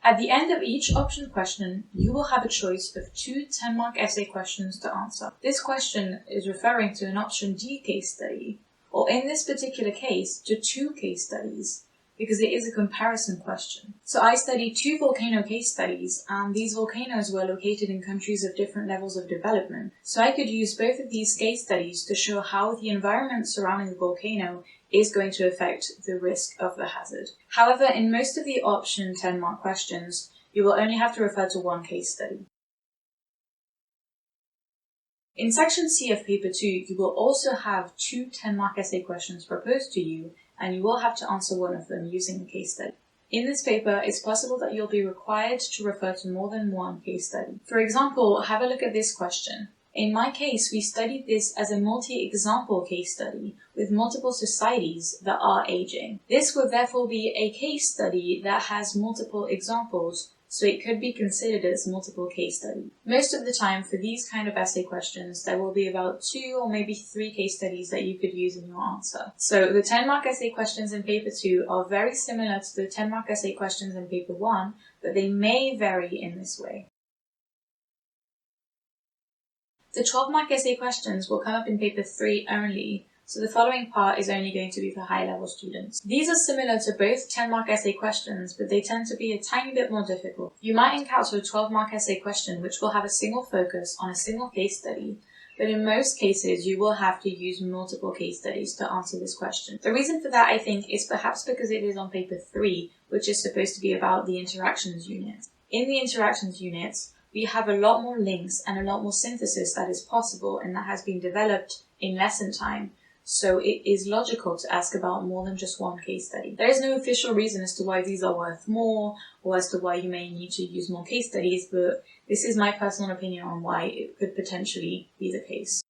At the end of each option question, you will have a choice of 2 10-mark essay questions to answer. This question is referring to an option D case study, or in this particular case, to 2 case studies, because it is a comparison question. So I studied 2 volcano case studies, and these volcanoes were located in countries of different levels of development. So I could use both of these case studies to show how the environment surrounding the volcano is going to affect the risk of the hazard. However, in most of the option 10-mark questions, you will only have to refer to 1 case study. In section C of paper 2, you will also have 2 10-mark essay questions proposed to you, and you will have to answer one of them using a case study. In this paper, it's possible that you'll be required to refer to more than 1 case study. For example, have a look at this question. In my case, we studied this as a multi-example case study with multiple societies that are aging. This would therefore be a case study that has multiple examples, so it could be considered as multiple case study. Most of the time for these kind of essay questions, there will be about 2 or maybe 3 case studies that you could use in your answer. So the 10-mark essay questions in paper 2 are very similar to the 10-mark essay questions in paper 1, but they may vary in this way. The 12-mark essay questions will come up in paper 3 only, so the following part is only going to be for high-level students. These are similar to both 10-mark essay questions, but they tend to be a tiny bit more difficult. You might encounter a 12-mark essay question which will have a single focus on a single case study, but in most cases you will have to use multiple case studies to answer this question. The reason for that, I think, is perhaps because it is on paper 3, which is supposed to be about the interactions unit. In the interactions unit, we have a lot more links and a lot more synthesis that is possible and that has been developed in lesson time. So it is logical to ask about more than just 1 case study. There is no official reason as to why these are worth more or as to why you may need to use more case studies, but this is my personal opinion on why it could potentially be the case.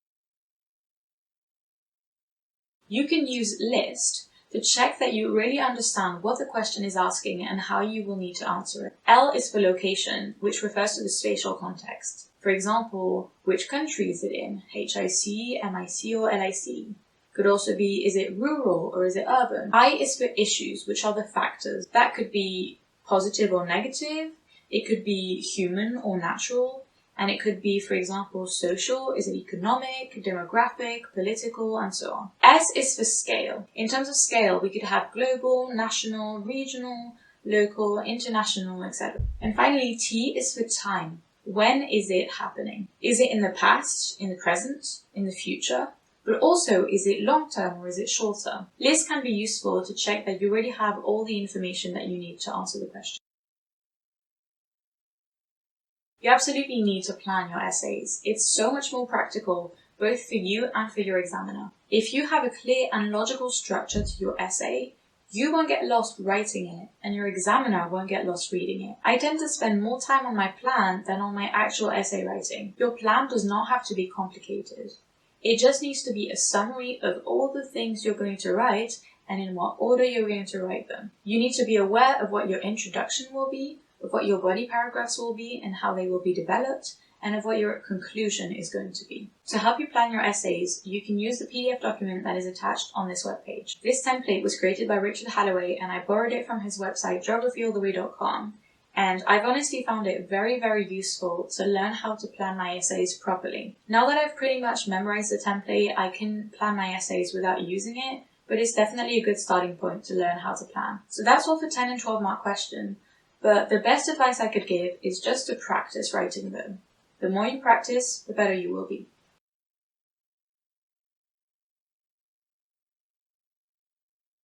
You can use L.I.S.T to check that you really understand what the question is asking and how you will need to answer it. L is for location, which refers to the spatial context. For example, which country is it in? HIC, MIC, or LIC? Could also be, is it rural or is it urban? I is for issues, which are the factors. That could be positive or negative. It could be human or natural. And it could be, for example, social, is it economic, demographic, political, and so on. S is for scale. In terms of scale, we could have global, national, regional, local, international, etc. And finally, T is for time. When is it happening? Is it in the past, in the present, in the future? But also, is it long-term or is it short-term? L.I.S.T can be useful to check that you already have all the information that you need to answer the question. You absolutely need to plan your essays. It's so much more practical, both for you and for your examiner. If you have a clear and logical structure to your essay, you won't get lost writing it, and your examiner won't get lost reading it. I tend to spend more time on my plan than on my actual essay writing. Your plan does not have to be complicated. It just needs to be a summary of all the things you're going to write and in what order you're going to write them. You need to be aware of what your introduction will be, of what your body paragraphs will be and how they will be developed, and of what your conclusion is going to be. To help you plan your essays, you can use the PDF document that is attached on this webpage. This template was created by Richard Halloway, and I borrowed it from his website geographyalltheway.com. And I've honestly found it very, very useful to learn how to plan my essays properly. Now that I've pretty much memorized the template, I can plan my essays without using it, but it's definitely a good starting point to learn how to plan. So that's all for 10 and 12 mark question, but the best advice I could give is just to practice writing them. The more you practice, the better you will be.